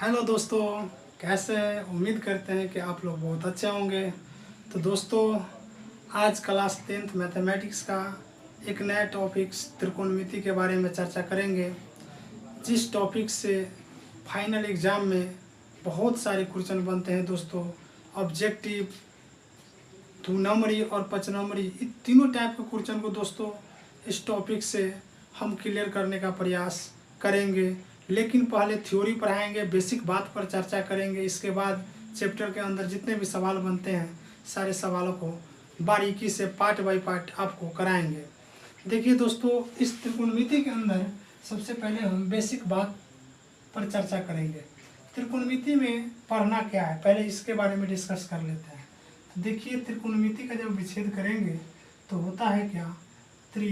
Hello दोस्तों, कैसे हैं? उम्मीद करते हैं कि आप लोग बहुत अच्छे होंगे। तो दोस्तों, आज क्लास 10th मैथमेटिक्स का एक नया टॉपिक त्रिकोणमिति के बारे में चर्चा करेंगे, जिस टॉपिक से फाइनल एग्ज़ाम में बहुत सारे क्वेश्चन बनते हैं दोस्तों। ऑब्जेक्टिव, 2 नंबरी और 5 नंबरी, इन तीनों टाइप के क्वेश्चन को दोस्तों इस टॉपिक से हम क्लियर करने का प्रयास करेंगे। लेकिन पहले थ्योरी पढ़ाएंगे, बेसिक बात पर चर्चा करेंगे। इसके बाद चैप्टर के अंदर जितने भी सवाल बनते हैं सारे सवालों को बारीकी से पार्ट बाय पार्ट आपको कराएंगे। देखिए दोस्तों, इस त्रिकोणमिति के अंदर सबसे पहले हम बेसिक बात पर चर्चा करेंगे। त्रिकोणमिति में पढ़ना क्या है, पहले इसके बारे में डिस्कस कर लेते हैं। तो देखिए, त्रिकोणमिति का जब विच्छेद करेंगे तो होता है क्या, त्रि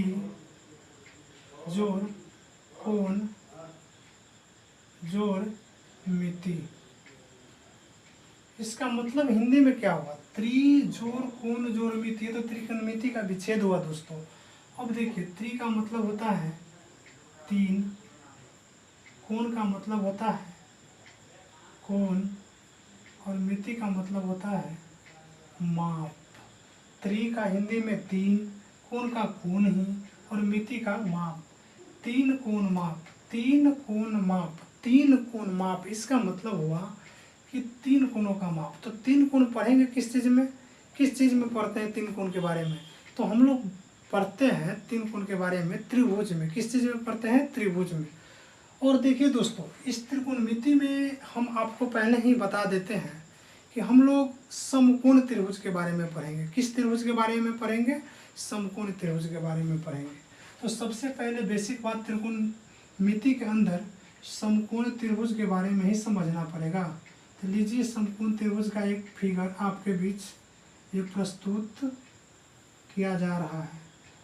जोड़ कोण जोड़ मिति। इसका मतलब हिंदी में क्या हुआ, त्रि जोड़ कोण जोड़ मिति। तो त्रिकोणमिति का विच्छेद हुआ दोस्तों। अब देखिए, त्रि का मतलब होता है 3, कोण का मतलब होता है कोण, और मिति का मतलब होता है माप। त्रि का हिंदी में 3, कोण का कोण ही, और मिति का माप। 3 कोण माप, 3 कोण माप, 3 कोण माप। इसका मतलब हुआ कि 3 कोणों का माप। तो 3 कोण पढ़ेंगे किस चीज़ में पढ़ते हैं 3 कोण के बारे में? तो हम लोग पढ़ते हैं 3 कोण के बारे में त्रिभुज में। किस चीज़ में पढ़ते हैं? त्रिभुज में। और देखिए दोस्तों, इस त्रिकोणमिति में हम आपको पहले ही बता देते हैं कि हम लोग समकोण त्रिभुज के बारे में पढ़ेंगे। किस त्रिभुज के बारे में पढ़ेंगे? समकोण त्रिभुज के बारे में पढ़ेंगे। तो सबसे पहले बेसिक बात, त्रिकोणमिति के अंदर समकोण त्रिभुज के बारे में ही समझना पड़ेगा। तो लीजिए, समकोण त्रिभुज का एक फिगर आपके बीच ये प्रस्तुत किया जा रहा है।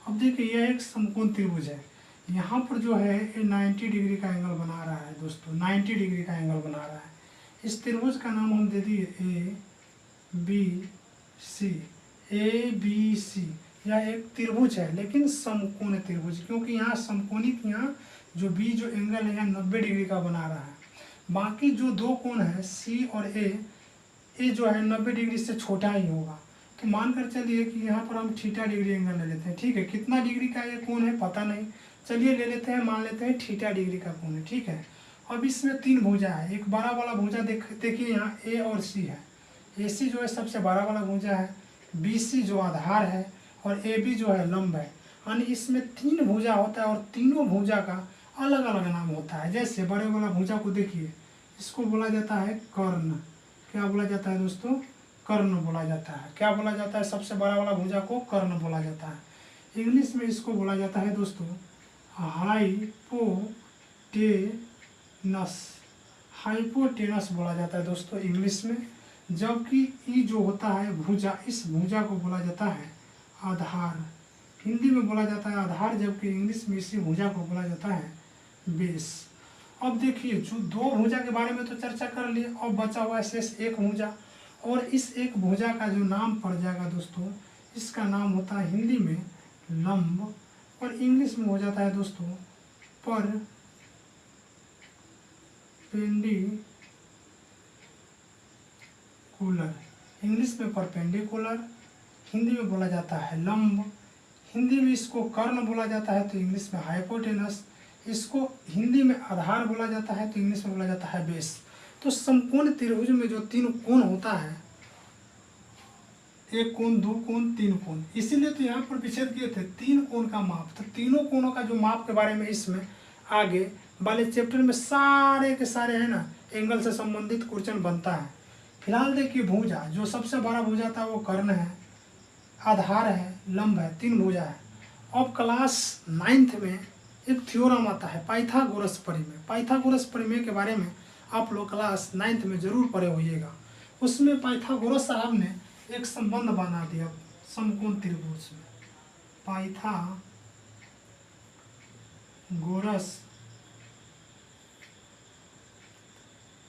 अब देखिए, यह एक समकोण त्रिभुज है। यहाँ पर जो है ये 90 डिग्री का एंगल बना रहा है दोस्तों, 90 डिग्री का एंगल बना रहा है। इस त्रिभुज का नाम हम दे दिए ए बी सी। यह एक त्रिभुज है लेकिन समकोण त्रिभुज, क्योंकि यहाँ समकोणिक, यहाँ जो एंगल है यहाँ 90 डिग्री का बना रहा है। बाकी जो दो कोण है सी और ए जो है 90 डिग्री से छोटा ही होगा। तो मानकर चलिए कि यहाँ पर हम थीटा डिग्री एंगल ले लेते हैं। ठीक है, कितना डिग्री का ये कोण है पता नहीं, चलिए ले लेते हैं, मान लेते हैं थीटा डिग्री का कोण है। ठीक है, अब इसमें 3 भुजा है। एक बड़ा वाला भुजा देखिए यहाँ ए और सी है। ए सी जो है सबसे बड़ा वाला भुजा है, बी सी जो आधार है, और ए बी जो है लंब है। यानी इसमें 3 भुजा होता है, और तीनों भुजा का अलग अलग नाम होता है। जैसे बड़े वाला भुजा को देखिए, इसको बोला जाता है कर्ण। क्या बोला जाता है दोस्तों? कर्ण बोला जाता है। क्या बोला जाता है? सबसे बड़ा वाला भुजा को कर्ण बोला जाता है। इंग्लिश में इसको बोला जाता है दोस्तों हाइपोटेनस बोला जाता है दोस्तों इंग्लिश में। जबकि ई जो होता है भुजा, इस भुजा को बोला जाता है आधार। हिंदी में बोला जाता है आधार, जबकि इंग्लिश में इसी भुजा को बोला जाता है बेस। अब देखिए, जो 2 भुजा के बारे में तो चर्चा कर लिए, अब बचा हुआ है शेष एक भुजा। और इस एक भुजा का जो नाम पड़ जाएगा दोस्तों, इसका नाम होता है हिंदी में लंब, और इंग्लिश में हो जाता है दोस्तों परपेंडिकुलर। इंग्लिश में परपेंडिकुलर, हिंदी में बोला जाता है लंब। हिंदी में इसको कर्ण बोला जाता है, तो इंग्लिश में हाइपोटेनस। इसको हिंदी में आधार बोला जाता है, तो इंग्लिश में बोला जाता है बेस। तो समकोण त्रिभुज में जो 3 कोण होता है, एक कोण, 2 कोण, 3 कोण, इसीलिए तो यहाँ पर विच्छेद किए थे 3 कोण का माप। तो तीनों कोणों का जो माप के बारे में इसमें आगे वाले चैप्टर में सारे के सारे है ना, एंगल से संबंधित क्वेश्चन बनता है। फिलहाल देखिए, भुजा जो सबसे बड़ा भुजा था वो कर्ण है, आधार है, लंब है, 3 भुजा है। अब क्लास 9th में एक थ्योरम आता है पाइथागोरस प्रमेय। पाइथागोरस प्रमेय के बारे में आप लोग क्लास 9th में जरूर पढ़े होइएगा। उसमें पाइथागोरस साहब ने एक संबंध बना दिया समकोण त्रिभुज में। पाइथागोरस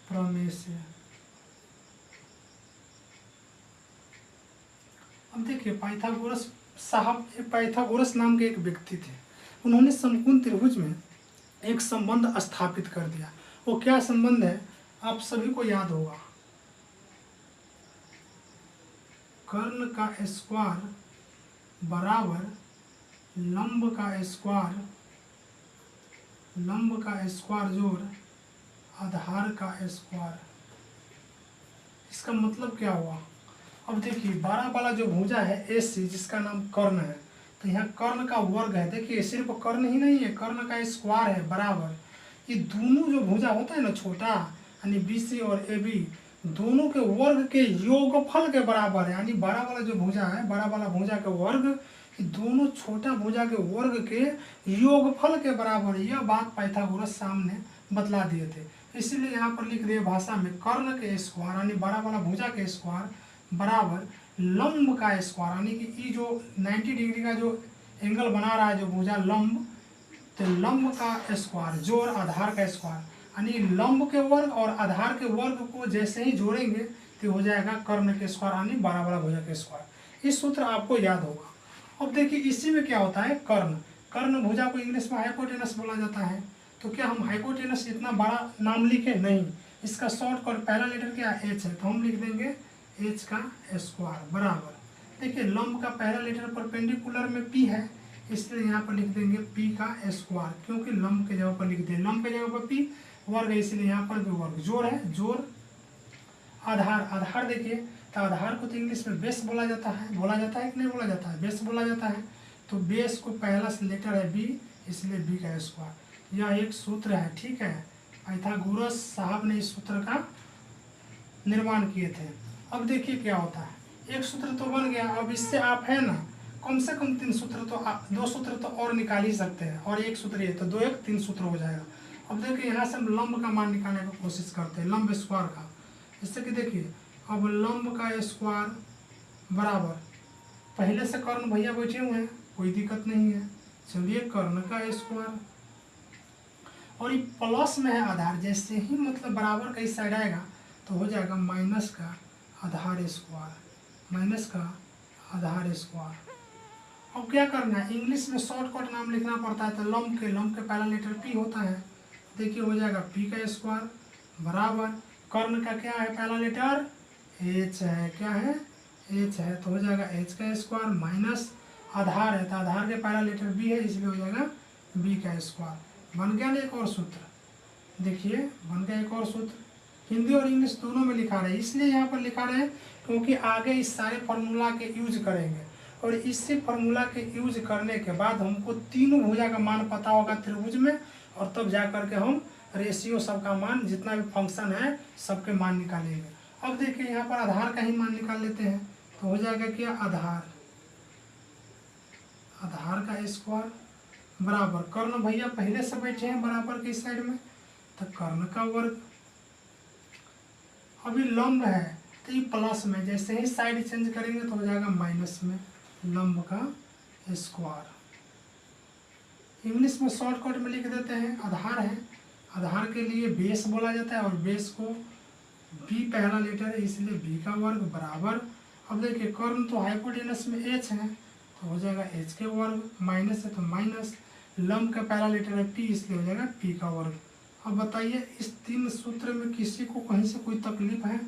प्रमेय से। अब देखिए, पाइथागोरस साहब, पाइथागोरस नाम के एक व्यक्ति थे। उन्होंने समकोण त्रिभुज में एक संबंध स्थापित कर दिया। वो क्या संबंध है? आप सभी को याद होगा, कर्ण का स्क्वायर बराबर लंब का स्क्वायर जोड़ आधार का स्क्वायर। इसका मतलब क्या हुआ? अब देखिए 12 वाला जो भुजा है AC जिसका नाम कर्ण है, तो यहाँ कर्ण का वर्ग है। देखिए सिर्फ कर्ण ही नहीं है, कर्ण का स्क्वायर है बराबर ये दोनों जो भुजा होता है ना छोटा, यानी BC और AB दोनों के वर्ग के योगफल के बराबर है। यानी 12 वाला जो भुजा है, 12 वाला भुजा के वर्ग ये दोनों छोटा भुजा के वर्ग के योगफल के बराबर। यह बात पाइथागोरस सामने बतला दिए थे, इसीलिए यहाँ पर लिख दिए भाषा में कर्ण के स्क्वायर यानी 12 वाला भुजा के स्क्वायर बराबर लंब का स्क्वायर। यानी कि ये जो 90 डिग्री का जो एंगल बना रहा है जो भुजा लंब, तो लंब का स्क्वायर जोड़ आधार का स्क्वायर। यानी लंब के वर्ग और आधार के वर्ग को जैसे ही जोड़ेंगे तो हो जाएगा कर्ण के स्क्वायर यानी 12 वाला भुजा के स्क्वायर। इस सूत्र आपको याद होगा। अब देखिए इसी में क्या होता है, कर्ण भुजा को इंग्लिश में हाइपोटेनस बोला जाता है। तो क्या हम हाइपोटेनस इतना बड़ा नाम लिखे? नहीं, इसका शॉर्टकट पहला लेटर क्या है? H है, तो हम लिख देंगे H का स्क्वायर बराबर। देखिए लंब का पहला लेटर परपेंडिकुलर में P है, इसलिए यहाँ पर लिख देंगे P का स्क्वायर, क्योंकि लंब के जगह पर लिख दें, लंब के जगह पर P वर्ग है इसलिए यहाँ पर भी वर्ग। जोड़ है, जोड़ आधार देखिए तो आधार को तो इंग्लिश में बेस बोला जाता है कि नहीं बोला जाता है? बेस बोला जाता है। तो बेस को पहला लेटर है B, इसलिए B का स्क्वायर। यह एक सूत्र है, ठीक है। पाइथागोरस साहब ने इस सूत्र का निर्माण किए थे। अब देखिए क्या होता है, एक सूत्र तो बन गया। अब इससे आप है ना कम से कम 3 सूत्र तो 2 सूत्र तो और निकाल ही सकते हैं, और एक सूत्र ये तो 2 1 3 सूत्र हो जाएगा। अब देखिए यहाँ से हम लंब का मान निकालने की कोशिश करते हैं, लंब स्क्वायर का। इससे कि देखिए अब लंब का स्क्वायर बराबर, पहले से कर्ण भैया बैठे हुए हैं, कोई दिक्कत नहीं है। चलिए कर्ण का स्क्वायर, और ये प्लस में है आधार, जैसे ही मतलब बराबर का इस साइड आएगा तो हो जाएगा माइनस का आधार स्क्वायर। अब क्या करना है, इंग्लिश में शॉर्टकट नाम लिखना पड़ता है। तो लंब के पहला लेटर P होता है, देखिए हो जाएगा P का स्क्वायर बराबर कर्ण का क्या है, पहला लेटर H है, क्या है H है, तो हो जाएगा H का स्क्वायर माइनस आधार है, तो आधार के पहला लेटर B है इसलिए हो जाएगा B का स्क्वायर। बन गया ना एक और सूत्र, देखिए बन गया एक और सूत्र। हिंदी और इंग्लिश दोनों में लिखा रहे हैं, इसलिए यहाँ पर लिखा रहे हैं क्योंकि आगे इस सारे फार्मूला के यूज करेंगे, और इसी फार्मूला के यूज करने के बाद हमको तीनों भुजा का मान पता होगा त्रिभुज में, और तब जा करके हम रेशियो सबका मान जितना भी फंक्शन है सबके मान निकालेंगे। अब देखिए यहाँ पर आधार का ही मान निकाल लेते हैं, तो हो जाएगा क्या, आधार का स्क्वायर बराबर कर्ण भैया पहले से बैठे हैं बराबर के साइड में, तो कर्ण का वर्ग। अभी लंब है तो ये प्लस में, जैसे ही साइड चेंज करेंगे तो हो जाएगा माइनस में लंब का स्क्वायर। इंग्लिश में शॉर्टकट में लिख देते हैं, आधार है, आधार के लिए बेस बोला जाता है, और बेस को B पहला लेटर है इसलिए B का वर्ग बराबर। अब देखिए कर्ण तो हाइपोटेनस में H है, तो हो जाएगा H के वर्ग, माइनस है तो माइनस, लंब का पहला लेटर है P इसलिए हो जाएगा P का वर्ग। अब बताइए इस 3 सूत्र में किसी को कहीं से कोई तकलीफ है,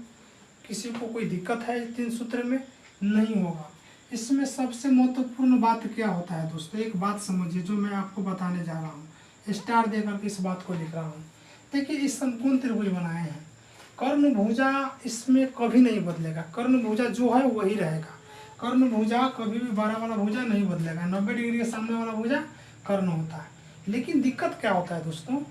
किसी को कोई दिक्कत है इस 3 सूत्र में? नहीं होगा। इसमें सबसे महत्वपूर्ण बात क्या होता है दोस्तों, एक बात समझिए जो मैं आपको बताने जा रहा हूँ, स्टार देकर के इस बात को लिख रहा हूँ। देखिए इस समकोण त्रिभुज बनाए हैं, कर्ण भुजा इसमें कभी नहीं बदलेगा, कर्ण भुजा जो है वही रहेगा। कर्ण भुजा कभी भी 12 वाला भुजा नहीं बदलेगा, 90 डिग्री के सामने वाला भुजा कर्ण होता है। लेकिन दिक्कत क्या होता है दोस्तों,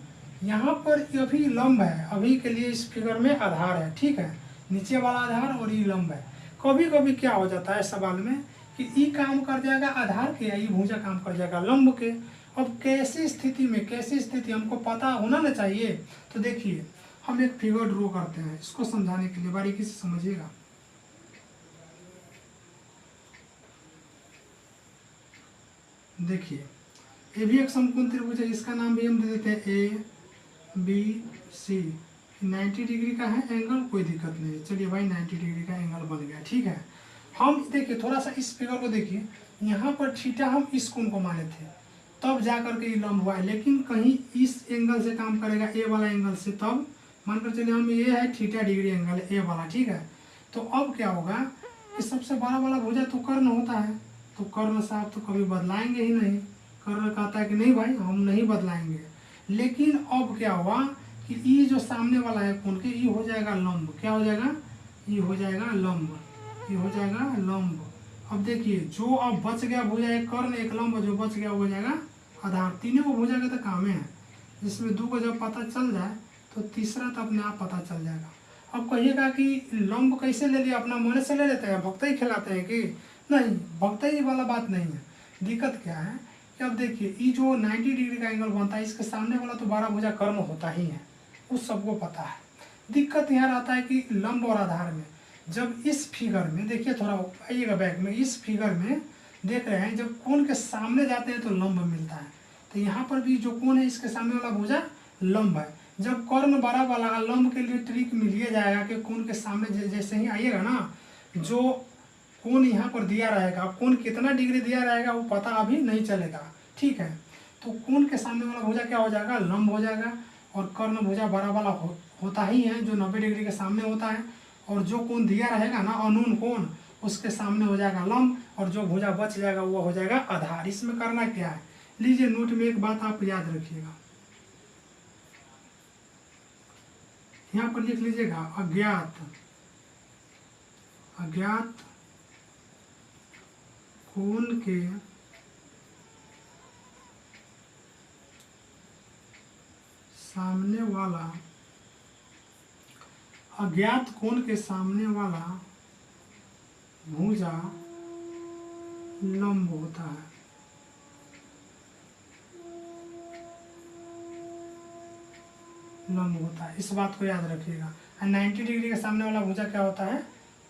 यहाँ पर अभी लंब है, अभी के लिए इस फिगर में आधार है, ठीक है, नीचे वाला आधार और ये लंब है। कभी कभी क्या हो जाता है सवाल में कि ई काम कर जाएगा आधार के, या ये भुजा काम कर जाएगा लंब के। अब कैसी स्थिति हमको पता होना ना चाहिए। तो देखिए हम एक फिगर ड्रॉ करते हैं, इसको समझाने के लिए बारीकी से समझिएगा। देखिए ये भी एक समकोण त्रिभुज है, इसका नाम भी हम दे देते हैं ABC। 90 डिग्री का है एंगल, कोई दिक्कत नहीं है, चलिए भाई 90 डिग्री का एंगल बन गया, ठीक है। हम देखिए थोड़ा सा इस फिगर को देखिए, यहाँ पर थीटा हम इस कोण को माने थे, तब जा करके ये लंब हुआ है, लेकिन कहीं इस एंगल से काम करेगा, ए वाला एंगल से, तब मानकर चलिए हम ये है थीटा डिग्री एंगल ए वाला, ठीक है। तो अब क्या होगा कि सबसे बड़ा वाला भुजा तो कर्ण होता है, तो कर्ण साहब तो कभी बदलाएंगे ही नहीं। कर्ण कहता है कि नहीं भाई हम नहीं बदलाएंगे। लेकिन अब क्या हुआ कि ई जो सामने वाला है कोण के, ई हो जाएगा लंब। क्या हो जाएगा? ई हो जाएगा लंब, ई हो जाएगा लंब। अब देखिए जो अब बच गया भुजा, एक कर्ण एक लंब, जो बच गया वो हो जाएगा आधार। तीनों को भुजा के तो कामे है, जिसमें दो को जब पता चल जाए तो तीसरा तो अपने आप पता चल जाएगा। अब कहिएगा कि लंब कैसे ले लिया, अपना मन से ले लेते हैं, भक्ता ही खिलाते हैं कि नहीं? भक्ता ही वाला बात नहीं है। दिक्कत क्या है कि अब देखिए ये जो 90 डिग्री का एंगल बनता है, इसके सामने वाला तो 12 भुजा कर्ण होता ही है, उस सबको पता है। दिक्कत यहाँ आता है कि लंब और आधार में, जब इस फिगर में देखिए, थोड़ा आइएगा बैक में, इस फिगर में देख रहे हैं जब कोण के सामने जाते हैं तो लंब मिलता है। तो यहाँ पर भी जो कोण है इसके सामने वाला भुजा लंब है। जब कर्ण बड़ा वाला लंब के लिए ट्रिक मिलिए जाएगा कि कोण के सामने जैसे ही आइएगा ना, जो कोण यहाँ पर दिया रहेगा, कोण कितना डिग्री दिया रहेगा वो पता अभी नहीं चलेगा, ठीक है। तो कोण के सामने वाला भुजा क्या हो जाएगा? लंब हो जाएगा। और कर्ण भुजा बड़ा वाला होता ही है जो 90 डिग्री के सामने होता है। और जो कोण दिया रहेगा ना अनून कोण, उसके सामने हो जाएगा लंब, और जो भुजा बच जाएगा वो हो जाएगा आधार। इसमें करना क्या है, लीजिए नोट में एक बात आप याद रखिएगा, यहाँ पर लिख लीजिएगा अज्ञात, अज्ञात कोण के सामने वाला, अज्ञात कोण के सामने वाला भुजा लंब होता है। लंब होता है, इस बात को याद रखिएगा। 90 डिग्री के सामने वाला भुजा क्या होता है?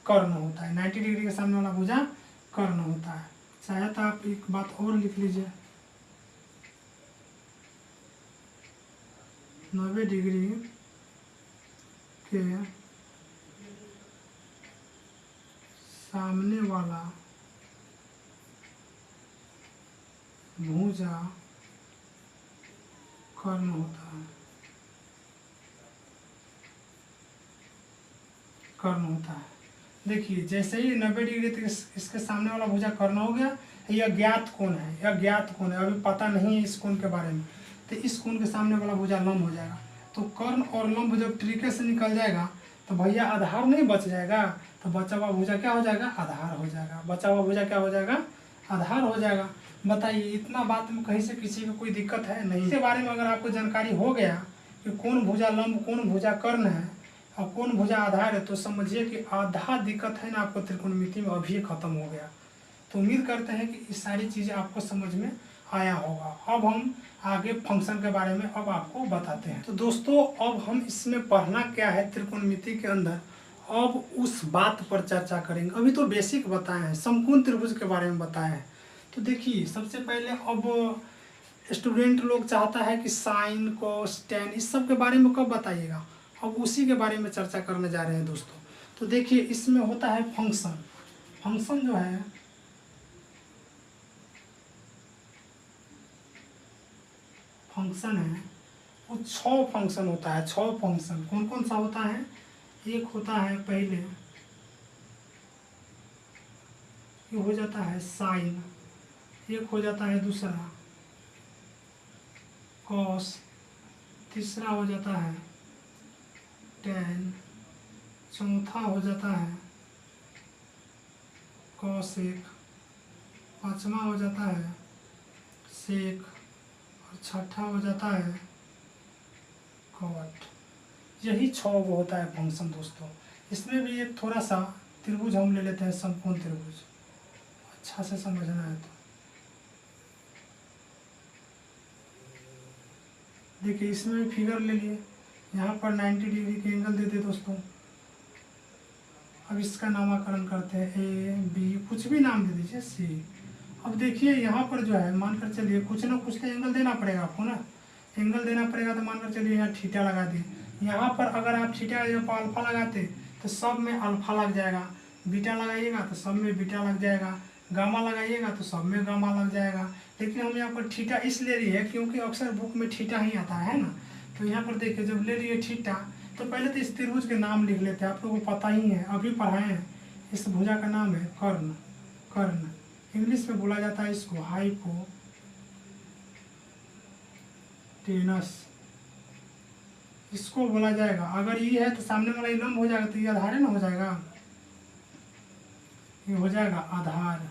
कर्ण होता है। 90 डिग्री के सामने वाला भुजा कर्ण होता है। चाहे तो आप एक बात और लिख लीजिए, 90 डिग्री के सामने वाला भुजा कर्ण होता है, कर्ण होता है। देखिए जैसे ही 90 डिग्री तक इसके सामने वाला भुजा कर्ण हो गया, यह ज्ञात कोण है, यह ज्ञात कोण है, अभी पता नहीं है इस कोण के बारे में, तो इस कोण के सामने वाला भुजा लंब हो जाएगा। तो कर्ण और लंब जब तरीके से निकल जाएगा तो भैया आधार नहीं बच जाएगा, तो बचा हुआ भुजा क्या हो जाएगा? आधार हो जाएगा। बचा हुआ भुजा क्या हो जाएगा? आधार हो जाएगा। बताइए इतना बात में कहीं से किसी को कोई दिक्कत है नहीं? इसके बारे में अगर आपको जानकारी हो गया कि कौन भुजा लंब, कौन भुजा कर्ण है और कौन भुजा आधार है, तो समझिए कि आधा दिक्कत है ना आपको त्रिकोणमिति में अभी खत्म हो गया। तो उम्मीद करते हैं कि ये सारी चीज़ें आपको समझ में आया होगा। अब हम आगे फंक्शन के बारे में अब आपको बताते हैं। तो दोस्तों अब हम इसमें पढ़ना क्या है त्रिकोणमिति के अंदर, अब उस बात पर चर्चा करेंगे। अभी तो बेसिक बताए हैं, समकोण त्रिभुज के बारे में बताए हैं। तो देखिए सबसे पहले अब स्टूडेंट लोग चाहता है कि साइन कोस टेन इस सब के बारे में कब बताइएगा, अब उसी के बारे में चर्चा करने जा रहे हैं दोस्तों। तो देखिए इसमें होता है फंक्शन। फंक्शन जो है फंक्शन है वो 6 फंक्शन होता है। 6 फंक्शन कौन कौन सा होता है? एक होता है पहले ये हो जाता है साइन, एक हो जाता है दूसरा कॉस, तीसरा हो जाता है टेन, चौथा हो जाता है कॉसेक, पांचवा हो जाता है सेक और छठा हो जाता है कॉट। यही 6 वो होता है फंक्शन दोस्तों। इसमें भी एक थोड़ा सा त्रिभुज हम ले लेते हैं, समकोण त्रिभुज, अच्छा से समझना है। तो देखिए इसमें भी फिगर ले लिए, यहाँ पर 90 डिग्री के एंगल देते दोस्तों। अब इसका नामकरण करते हैं ए बी, कुछ भी नाम दे दीजिए, सी। अब देखिए यहाँ पर जो है मानकर चलिए कुछ ना कुछ तो एंगल देना पड़ेगा आपको ना, एंगल देना पड़ेगा। तो मानकर चलिए यहाँ थीटा लगा दिए, यहाँ पर अगर आप थीटा या अल्फा लगाते तो सब में अल्फा लग जाएगा, बीटा लगाइएगा तो सब में बीटा लग जाएगा, गामा लगाइएगा तो सब में गामा लग जाएगा। लेकिन हम यहाँ पर थीटा इसलिए लिए है क्योंकि अक्सर बुक में थीटा ही आता है ना। तो यहाँ पर देखिए जब ले लिए थीटा, तो पहले तो इस त्रिभुज के नाम लिख लेते हैं, आप लोगों को पता ही है, अभी पढ़ाए हैं। इस भुजा का नाम है कर्ण। कर्ण इंग्लिश में बोला जाता है इसको हाइपोटेनस, इसको बोला जाएगा। अगर ये है तो सामने वाला लंब हो जाएगा, तो ये आधार है ना, हो जाएगा, ये हो जाएगा आधार,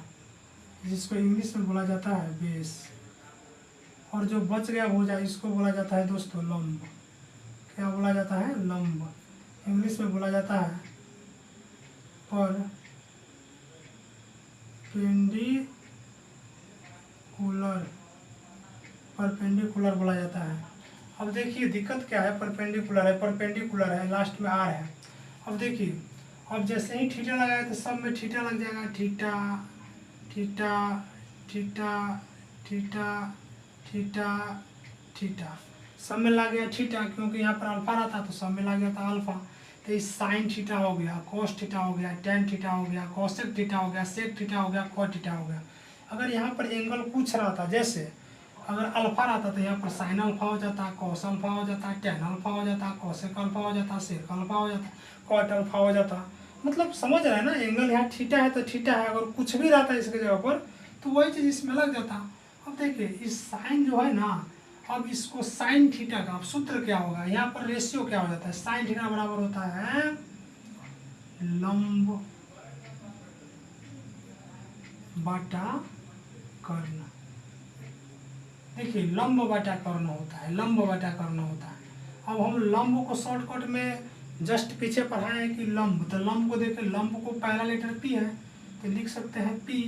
जिसको इंग्लिश में बोला जाता है बेस। और जो बच गया भुजा इसको बोला जाता है दोस्तों लंब। क्या बोला जाता है? लंब। इंग्लिश में बोला जाता है परपेंडिकुलर। परपेंडिकुलर बोला जाता है। अब देखिए दिक्कत क्या है, परपेंडिकुलर है, लास्ट में आर है। अब देखिए, अब जैसे ही थीटा लगाया तो सब में थीटा लग जाएगा, theta theta theta theta theta theta, सब में लग गया थीटा, क्योंकि यहाँ पर अल्फा रहता तो सब में लग गया था अल्फा। तो इस साइन थीटा हो गया, कोस थीटा हो गया, टेन थीटा हो गया, कोसेक थीटा हो गया, सेक थीटा हो गया, कॉट थीटा हो गया। अगर यहाँ पर एंगल कुछ रहा था, जैसे अगर अल्फा रहता तो यहाँ पर साइन अल्फा हो जाता, कॉस अल्फा हो जाता, टेन अल्फा हो जाता, कोसेक अल्फा हो जाता, सेक अल्फा हो जाता, कॉट अल्फा हो जाता। मतलब समझ रहे हैं ना, एंगल यहाँ थीटा है तो थीटा है, अगर कुछ भी रहता है इसके जगह पर तो वही चीज़ इसमें लग जाता। अब देखिए इस साइन जो है ना, अब इसको साइन थीटा का अब सूत्र क्या होगा, यहाँ पर रेशियो क्या हो जाता है, साइन थीटा बराबर होता है लंब बटा कर्ण। देखिए लंब बटा कर्ण होता है, लंब बटा कर्ण होता है। अब हम लंब को शॉर्टकट में जस्ट पीछे पढ़ाए हैं कि लंब, तो लंब को देखिए, लंब को पहला लेटर पी है तो लिख सकते हैं पी,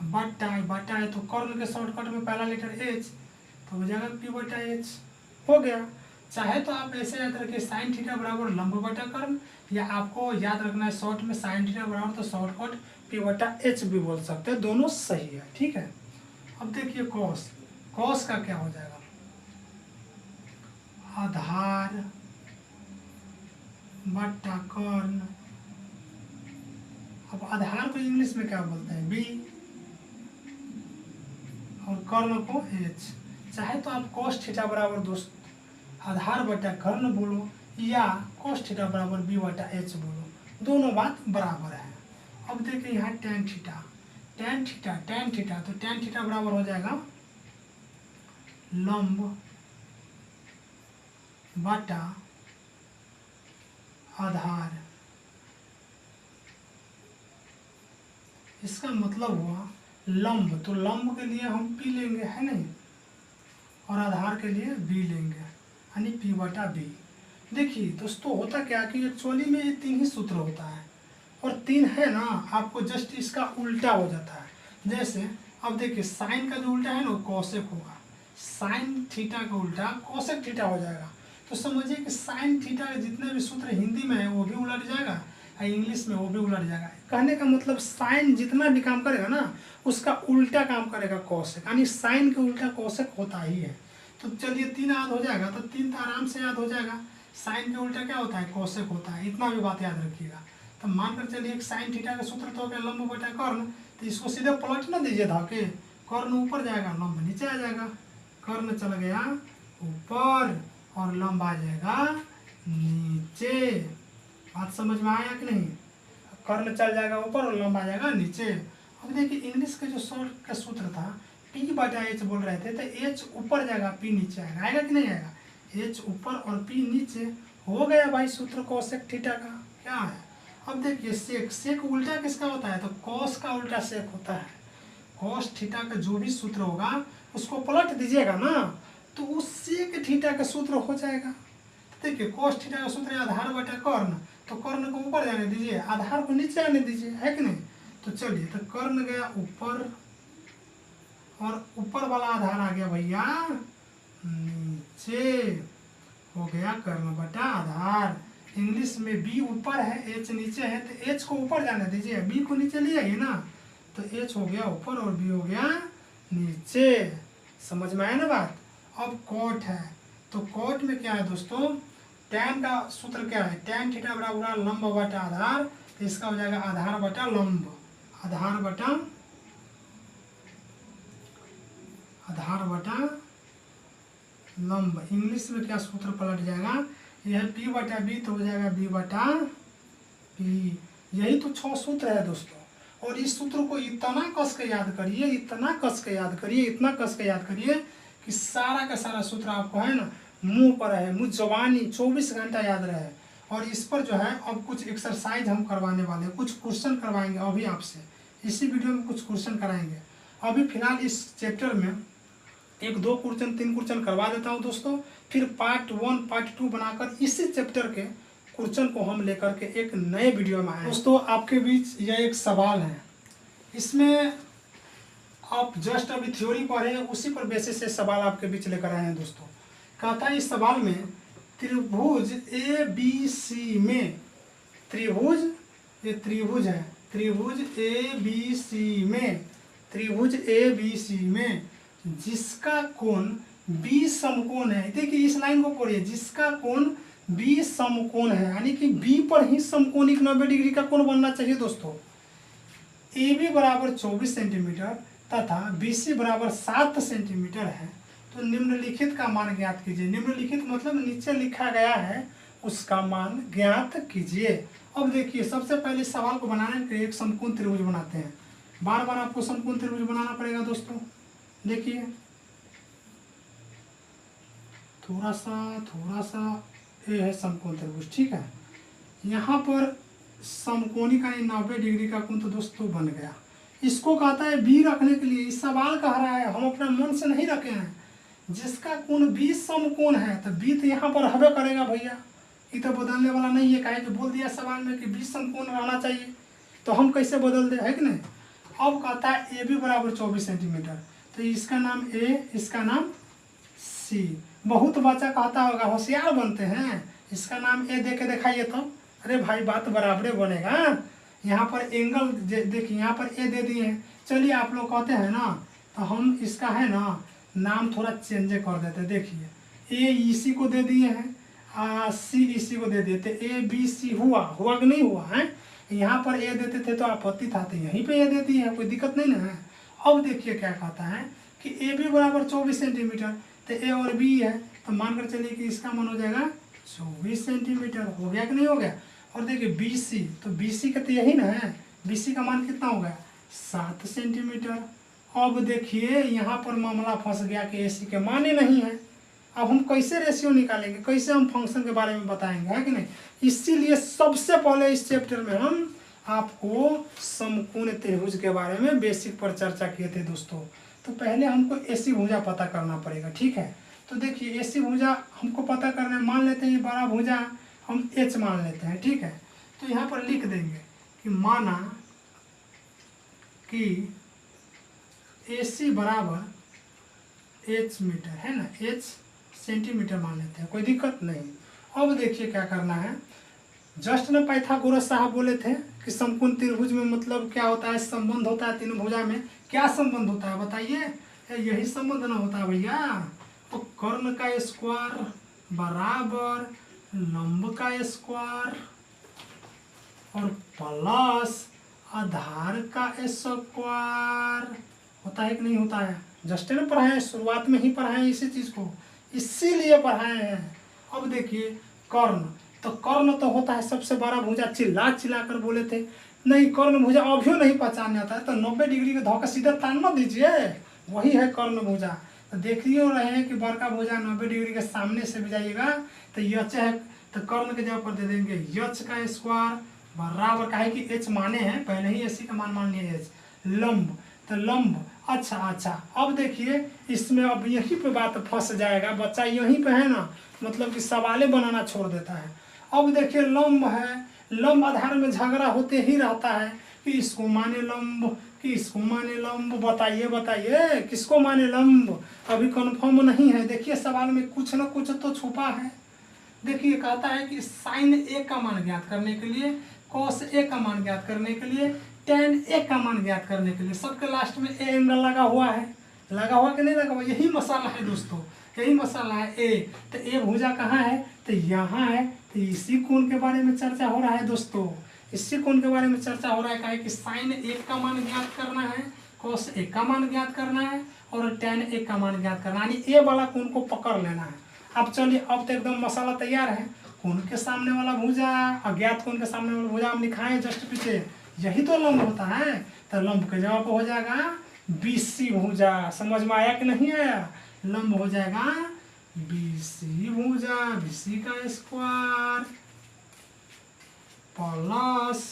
बटा बटा है तो कर्ण के शॉर्टकट में पहला लेटर एच, तो हो जाएगा पी बटा एच, हो गया। चाहे तो आप ऐसे याद रखिए साइन थीटा बराबर लंब बटा कर्ण, या आपको याद रखना है शॉर्ट में साइन थीटा बराबर तो शॉर्टकट पी बटा एच भी बोल सकते हैं, दोनों सही है, ठीक है। अब देखिए कॉस, कॉस का क्या हो जाएगा, आधार बटा कर्ण। अब आधार को इंग्लिश में क्या बोलते हैं, बी, और कर्ण को एच। चाहे तो आप कॉस थीटा बराबर दोस्त आधार बटा कर्ण बोलो, या कॉस थीटा बराबर बी बटा एच बोलो, दोनों बात बराबर है। अब देखिए यहाँ tan theta, tan theta tan theta, तो टेन थीटा बराबर हो जाएगा लंब बटा आधार। इसका मतलब हुआ लंब, तो लंब के लिए हम पी लेंगे, है नहीं, और आधार के लिए बी लेंगे, यानी पी बटा बी। देखिए दोस्तों होता क्या कि एक्चुअली में ये तीन ही सूत्र होता है, और तीन है ना, आपको जस्ट इसका उल्टा हो जाता है। जैसे अब देखिए साइन का जो उल्टा है ना वो कॉसेक होगा, साइन थीटा का उल्टा कॉसेक थीटा हो जाएगा। तो समझिए कि साइन थीटा के जितने भी सूत्र हिंदी में है वो भी उलट जाएगा, और इंग्लिश में वो भी उलट जाएगा। कहने का मतलब साइन जितना भी काम करेगा ना उसका उल्टा काम करेगा कॉसेक, यानी साइन के उल्टा कॉसेक होता ही है। तो चलिए तीन याद हो जाएगा, तो तीन तो आराम से याद हो जाएगा, साइन के उल्टा क्या होता है, कॉसेक होता है, इतना भी बात याद रखिएगा। तो मानकर चलिए एक साइन थीटा का सूत्र तो हो गया लंब बटा कर्ण, तो इसको सीधे पलट ना दीजिए धाके, कर्ण ऊपर जाएगा लंब नीचे आ जाएगा, कर्ण चल गया ऊपर और लंब आ जाएगा नीचे। बात समझ में आया कि नहीं, कर्ण चल जाएगा ऊपर और लंब आ जाएगा नीचे। अब देखिए इंग्लिश के जो शॉर्ट का सूत्र था पी बटा एच बोल रहे थे, तो एच ऊपर जाएगा पी नीचे आएगा, आएगा कि नहीं आएगा, एच ऊपर और पी नीचे, हो गया भाई सूत्र कोसेक थीटा का क्या है। अब देखिए सेक, सेक उल्टा किसका होता है, तो कॉस का उल्टा सेक होता है। कॉस थीटा का जो भी सूत्र होगा उसको पलट दीजिएगा ना, तो उस सेक थीटा का सूत्र हो जाएगा। तो देखिए कॉस थीटा का सूत्र है आधार बटा कर्ण, तो कर्ण को ऊपर जाने दीजिए, आधार को नीचे आने दीजिए, है कि नहीं। तो चलिए, तो कर्ण गया ऊपर और ऊपर वाला आधार आ गया भैया नीचे, हो गया कर्ण बटा आधार। इंग्लिश में बी ऊपर है एच नीचे है, तो एच को ऊपर जाने दीजिए, बी को नीचे ले आइए ना, तो एच हो गया ऊपर और बी हो गया नीचे। समझ में आया ना बात। अब कॉट है, तो कॉट में क्या है दोस्तों, टैन का सूत्र क्या है, टैन थीटा बराबर लंब बटा आधार, तो इसका हो जाएगा आधार बटा लंब, आधार बटा लंब। इंग्लिश में क्या सूत्र पलट जाएगा, यह P बटा B तो हो जाएगा B बटा P। यही तो 6 सूत्र है दोस्तों। और इस सूत्र को इतना कस के याद करिए, इतना कस के याद करिए, इतना कस के याद करिए कि सारा का सारा सूत्र आपको है ना मुंह पर है, मुझ जवानी 24 घंटा याद रहे। और इस पर जो है अब कुछ एक्सरसाइज हम करवाने वाले हैं, कुछ क्वेश्चन करवाएंगे अभी आपसे, इसी वीडियो में कुछ क्वेश्चन कराएंगे। अभी फिलहाल इस चैप्टर में 1 2 क्वेश्चन 3 क्वेश्चन करवा देता हूं दोस्तों, फिर पार्ट 1 पार्ट 2 बनाकर इसी चैप्टर के क्वेश्चन को हम लेकर के एक नए वीडियो में आए। दोस्तों आपके बीच यह एक सवाल है, इसमें आप जस्ट अभी थ्योरी पढ़े उसी पर बेसिस से सवाल आपके बीच लेकर आए हैं दोस्तों। कहता है इस सवाल में त्रिभुज ABC में, त्रिभुज ये त्रिभुज है, त्रिभुज ABC में, त्रिभुज ABC में जिसका कोण B समकोण है। देखिए इस लाइन को पढ़िए, जिसका कोण B समकोण है, यानी कि B पर ही समकोणिक 90 डिग्री का कोण बनना चाहिए दोस्तों। AB बराबर 24 सेंटीमीटर तथा BC बराबर 7 सेंटीमीटर है, तो निम्नलिखित का मान ज्ञात कीजिए। निम्नलिखित मतलब नीचे लिखा गया है उसका मान ज्ञात कीजिए। अब देखिए सबसे पहले सवाल को बनाने के लिए एक समकोण त्रिभुज बनाते हैं। बार बार आपको समकोण त्रिभुज बनाना पड़ेगा दोस्तों। देखिए थोड़ा सा ये है समकोण त्रिभुज, ठीक है। यहाँ पर समकोणी का 90 डिग्री का कोण तो दोस्तों बन गया। इसको कहता है B रखने के लिए, इस सवाल कह रहा है, हम अपना मन से नहीं रखे हैं। जिसका कोण B समकोण है तो B तो यहाँ पर हवे करेगा भैया, ये तो बदलने वाला नहीं है। काहे कि बोल दिया सवाल में कि B समकोण रहना चाहिए, तो हम कैसे बदल दे, है कि नहीं। अब कहता है AB बराबर 24 सेंटीमीटर, तो इसका नाम A, इसका नाम C। बहुत बच्चा कहता होगा होशियार बनते हैं, इसका नाम A दे के दिखाइए तो, अरे भाई बात बराबरे बनेगा। यहाँ पर एंगल देखिए, यहाँ पर A दे दिए हैं। चलिए आप लोग कहते हैं ना, तो हम इसका है ना नाम थोड़ा चेंज कर देते हैं। देखिए AEC को दे दिए हैं, CEC को दे दिए थे, ABC हुआ कि नहीं हुआ है। यहाँ पर A देते थे तो आपत्ति था, तो यहीं पे A दे दिए हैं, कोई दिक्कत नहीं ना है। अब देखिए क्या कहता है कि AB बराबर 24 सेंटीमीटर, तो A और B है, तो मान कर चलिए कि इसका मान हो जाएगा 24 सेंटीमीटर। हो गया कि नहीं हो गया। और देखिए BC, तो BC का तो यही ना है, BC का मान कितना हो गया 7 सेंटीमीटर। अब देखिए यहाँ पर मामला फंस गया कि AC के मान ही नहीं है। अब हम कैसे रेशियो निकालेंगे, कैसे हम फंक्शन के बारे में बताएंगे, है कि नहीं। इसीलिए सबसे पहले इस चैप्टर में हम आपको समकोण त्रिभुज के बारे में बेसिक पर चर्चा किए थे दोस्तों। तो पहले हमको AC भुजा पता करना पड़ेगा, ठीक है। तो देखिए AC भुजा हमको पता करना है, मान लेते हैं ये बड़ा भुजा हम H मान लेते हैं, ठीक है। तो यहाँ पर लिख देंगे कि माना कि AC बराबर H मीटर है ना, H सेंटीमीटर मान लेते हैं, कोई दिक्कत नहीं। अब देखिए क्या करना है, जस्ट ना पाइथागोरस साहब बोले थे कि समकोण त्रिभुज में मतलब क्या होता है, संबंध होता है तीन भुजा में। क्या संबंध होता है बताइए, यही संबंध ना होता है भैया। तो कर्ण का स्क्वायर बराबर लंब का स्क्वायर और प्लस आधार का स्क्वायर होता है कि नहीं होता है। जस्ट ने पढ़ाए, शुरुआत में ही पढ़ाए इसी चीज को, इसीलिए पढ़ाए हैं। अब देखिए कर्ण, तो कर्ण तो होता है सबसे बड़ा भुजा, चिल्ला कर बोले थे नहीं कर्ण भुजा अभी नहीं पहचानने आता है, तो 90 डिग्री का धोखा सीधा तान मत दीजिए, वही है कर्ण भुजा। तो देखिए रहे हैं कि बड़का भुजा 90 डिग्री के सामने से भी जाइएगा तो यच है, तो कर्ण के जगह पर दे देंगे यच का स्क्वायर बराबर, काहे कि एच माने हैं पहले ही, एसी का मान लिया एच। लंब, तो लंब, अच्छा। अब देखिए इसमें अब यहीं पे बात फंस जाएगा, बच्चा यहीं पे है ना, मतलब कि सवाले बनाना छोड़ देता है। अब देखिए लंब है, लंब आधार में झगड़ा होते ही रहता है कि इसको माने लंब कि इसको माने लंब, बताइए किसको माने लंब, अभी कन्फर्म नहीं है। देखिए सवाल में कुछ न कुछ तो छुपा है। देखिए कहता है कि साइन ए का मान ज्ञात करने के लिए, कॉस ए का मान ज्ञात करने के लिए, टेन ए का मान ज्ञात करने के लिए, सबके लास्ट में ए एंगल लगा हुआ है, लगा हुआ कि नहीं लगा हुआ, यही मसाला है दोस्तों, यही मसाला है ए। तो ए भुजा कहाँ है, तो यहाँ है। तो इसी कोण के बारे में चर्चा हो रहा है दोस्तों, इसी कोण के बारे में चर्चा हो रहा है। कि साइन ए का मान ज्ञात करना है, कॉस ए का मान ज्ञात करना है और टेन ए का मान ज्ञात करना है, यानी ए वाला कोण को पकड़ लेना है। अब चलिए अब तो एकदम मसाला तैयार है, कोण के सामने वाला भुजा, अज्ञात कोण के सामने वाला भुजा हम लिखा है जस्ट पीछे, यही तो लंब होता है। तो लंब का जवाब हो जाएगा बीसी भुजा। समझ में आया कि नहीं आया? लंब हो जाएगा बीसी भुजा, बीसी का स्क्वायर प्लस,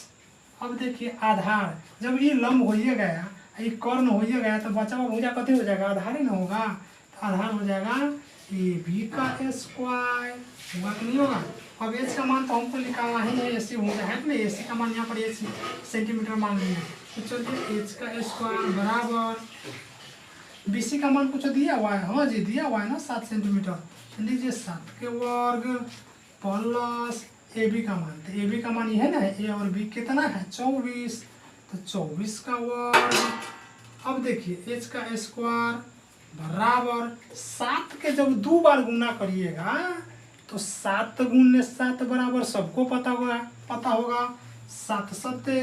अब देखिए आधार, जब ये लंब होइए गया, ये कर्ण होइए गया, तो बचा हुआ भुजा कथी हो जाएगा? आधार ही ना होगा। तो आधार हो जाएगा ए बी का स्क्वायर, होगा कि नहीं होगा? अब एच का मान तो हमको निकालना ही है, एसी भुजा है कि नहीं, एसी का मान यहाँ पर एच सेंटीमीटर मान लिया। तो चलिए एच का स्क्वायर बराबर बीसी का मान कुछ दिया हुआ है, हाँ जी दिया हुआ है ना 7 सेंटीमीटर, लीजिए 7 के वर्ग प्लस ए बी का मान, तो ए बी का मान ये है ना, ए और बी कितना है 24, तो 24 का वर्ग। अब देखिए एच का स्क्वायर बराबर 7 के जब 2 बार गुना करिएगा तो 7 गुने 7 बराबर सबको पता होगा 7 सत्ते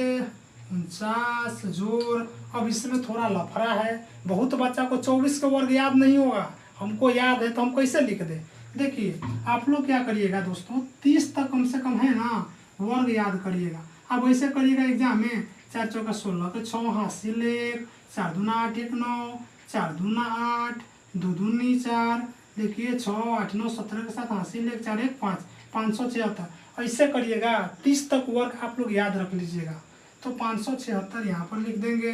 49 जोड़। अब इसमें थोड़ा लफड़ा है, बहुत बच्चा को 24 का वर्ग याद नहीं होगा, हमको याद है तो हम कैसे लिख दें। देखिए आप लोग क्या करिएगा दोस्तों, 30 तक कम से कम है ना वर्ग याद करिएगा। अब ऐसे करिएगा एग्जाम में 4 चौका 16 के 6 हासिल 1, 4 दूना 8 1 9, 4 दूना 8, 2 दूनी 4, देखिए 6 8 9 17 के साथ हासिल 1 4 1 5, 576। ऐसे करिएगा 30 तक वर्ग आप लोग याद रख लीजिएगा। तो 576 यहाँ पर लिख देंगे,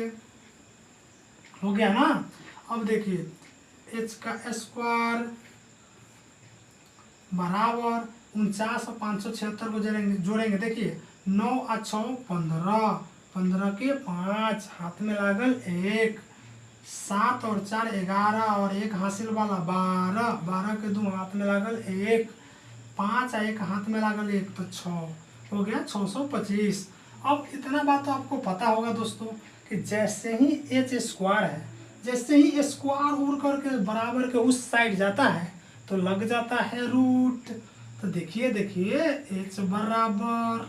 हो गया ना। अब देखिए एच का स्क्वायर बराबर 49 और 576 को जोड़ेंगे देखिए 9 और 6 15, 15 के 5 हाथ में लागल 1, 7 और 4 11 और 1 हासिल वाला 12, 12 के 2 हाथ में लागल 1, 5 और 1 हाथ में लागल 1, तो 6 हो गया 625। अब इतना बात तो आपको पता होगा दोस्तों कि जैसे ही एच स्क्वायर है, जैसे ही स्क्वायर उड़ करके बराबर के उस साइड जाता है तो लग जाता है रूट। तो देखिए एच बराबर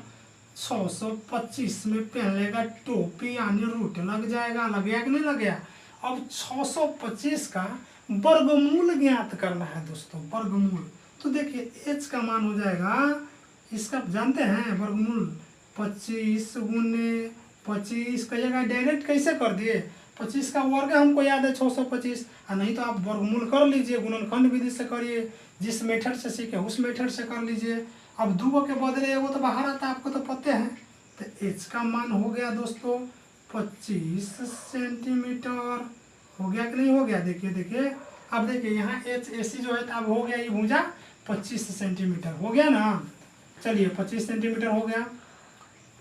625 में पहलेगा टोपी यानी रूट लग जाएगा, लग गया कि नहीं लग गया। अब 625 का वर्गमूल ज्ञात करना है दोस्तों, वर्गमूल। तो देखिए एच का मान हो जाएगा, इसका जानते हैं वर्गमूल 25 गुने 25 कहिएगा, डायरेक्ट कैसे कर दिए 25 का वर्ग हमको याद है 625, और नहीं तो आप वर्गमूल कर लीजिए, गुणनखंड विधि से करिए, जिस मेथड से सीखे उस मेथड से कर लीजिए। अब 2 के बदले वो तो बाहर आता है, आपको तो पते हैं। तो एच का मान हो गया दोस्तों 25 सेंटीमीटर, हो गया कि नहीं हो गया। देखिए अब देखिए यहाँ एच ए सी जो है तो अब हो गया ये भुजा 25 सेंटीमीटर हो गया ना। चलिए 25 सेंटीमीटर हो गया।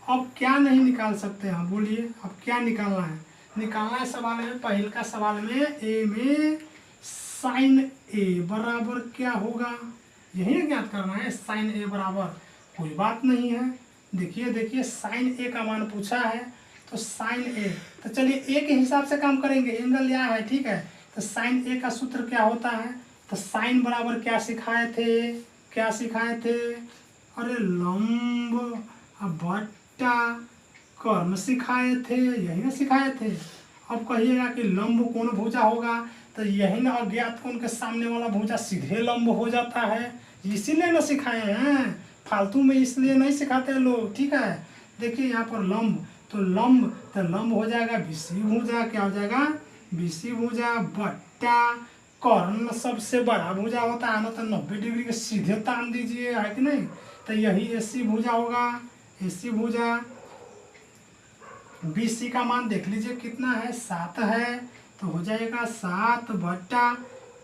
अब क्या नहीं निकाल सकते हैं बोलिए, अब क्या निकालना है? निकालना है सवाल में, पहले का सवाल में ए में साइन ए बराबर क्या होगा, यही ज्ञात करना है। साइन ए बराबर कोई बात नहीं है, देखिए साइन ए का मान पूछा है तो साइन ए, तो चलिए ए के हिसाब से काम करेंगे, एंगल यहाँ है ठीक है। तो साइन ए का सूत्र क्या होता है, तो साइन बराबर क्या सिखाए थे, अरे लंब बट्टा कर्म सिखाए थे, यही ना सिखाए थे। अब कहिएगा कि लंब कौन भुजा होगा, तो यही ना अज्ञात कोण के सामने वाला भुजा सीधे लंब हो जाता है, इसीलिए ना सिखाए हैं, फालतू में इसलिए नहीं सिखाते लोग, ठीक है। देखिए यहाँ पर लंब, तो लंब हो जाएगा बीसी भुजा, क्या हो जाएगा बीसी भुजा बट्टा कर्ण सबसे बड़ा भुजा होता है ना, तो 90 डिग्री के सीधे तान दीजिए, है कि नहीं। तो यही एसी भुजा होगा, एसी भुजा। बीसी का मान देख लीजिए कितना है 7 है, तो हो जाएगा 7 बट्टा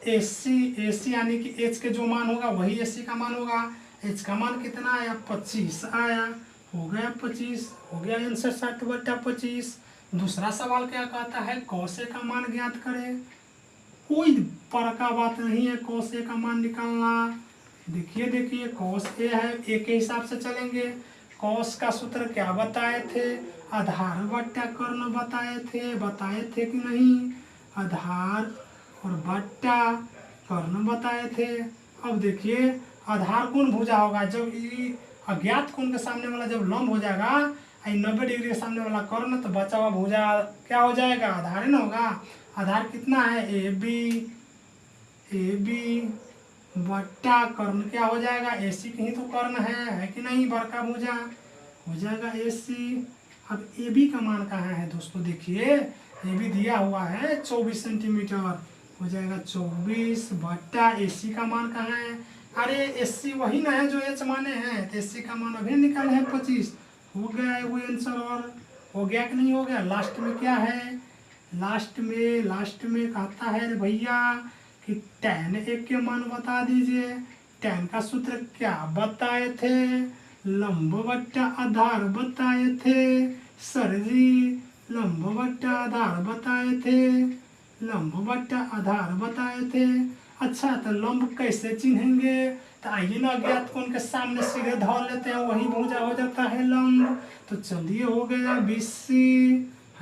एसी यानी कि एच के जो मान होगा वही एसी का मान होगा। एच का मान कितना आया 25 आया, हो गया 25, हो गया आंसर 7 बट्टा 25। दूसरा सवाल क्या कहता है कॉस ए का मान ज्ञात करें, कोई बड़का बात नहीं है कॉस ए का मान निकालना। देखिए कॉस ए है, ए के हिसाब से चलेंगे। कॉस का सूत्र क्या बताए थे, आधार बट्टा कर्ण बताए थे कि नहीं, आधार और बट्टा कर्ण बताए थे। अब देखिए आधार कोण भुजा होगा, जब ये अज्ञात कोण के सामने वाला जब लंब हो जाएगा 90 डिग्री के सामने वाला कर्ण, तो बचा हुआ भुजा क्या हो जाएगा आधार ही ना होगा। आधार कितना है ए बी बट्टा कर्ण क्या हो जाएगा, AC की ही तो कर्ण है कि नहीं, बड़का भुजा हो जाएगा AC। अब AB का मान कहाँ है दोस्तों, देखिए AB दिया हुआ है 24 सेंटीमीटर, हो जाएगा 24 बट्टा AC का मान कहाँ है, अरे AC वही ना है जो H माने हैं, तो AC का मान अभी निकाले हैं 25, हो गया वो आंसर। और हो गया कि नहीं हो गया। लास्ट में क्या है, लास्ट में कहता है रे भैया कि tan एक के मान बता दीजिए। tan का सूत्र क्या बताए थे, लंब बट्टा आधार बताए थे सर जी, लंब बट्टा आधार बताए थे, लंब बट्टा आधार बताए थे। अच्छा तो लंब कैसे चिन्हेंगे, तो आइए ना अज्ञात कोण के सामने सीधे धर लेते हैं, वही भुजा हो जाता है लंब। तो चलिए हो गया BC,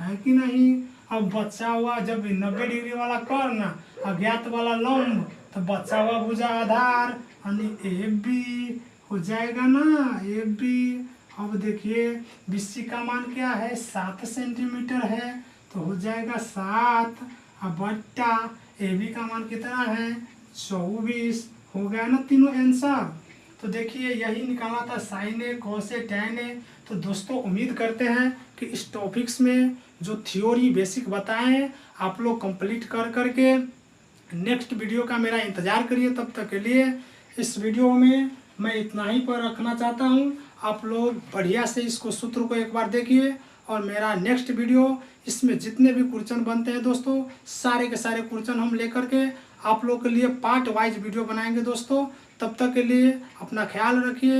है कि नहीं। अब बचा हुआ जब 90 डिग्री वाला कर्ण, अज्ञात वाला लंब, तो बचा हुआ भुजा आधार यानी AB हो जाएगा ना, AB। अब देखिए BC का मान क्या है, 7 सेंटीमीटर है, तो हो जाएगा 7, अब बट्टा AB का मान कितना है 24, हो गया ना तीनों आंसर। तो देखिए यही निकाला था sin A cos A tan A। तो दोस्तों उम्मीद करते हैं कि इस टॉपिक्स में जो थ्योरी बेसिक बताए हैं आप लोग कंप्लीट कर करके नेक्स्ट वीडियो का मेरा इंतज़ार करिए। तब तक के लिए इस वीडियो में मैं इतना ही पर रखना चाहता हूँ। आप लोग बढ़िया से इसको सूत्र को एक बार देखिए, और मेरा नेक्स्ट वीडियो इसमें जितने भी क्वेश्चन बनते हैं दोस्तों, सारे के सारे क्वेश्चन हम लेकर के आप लोग के लिए पार्ट वाइज वीडियो बनाएंगे दोस्तों। तब तक के लिए अपना ख्याल रखिए।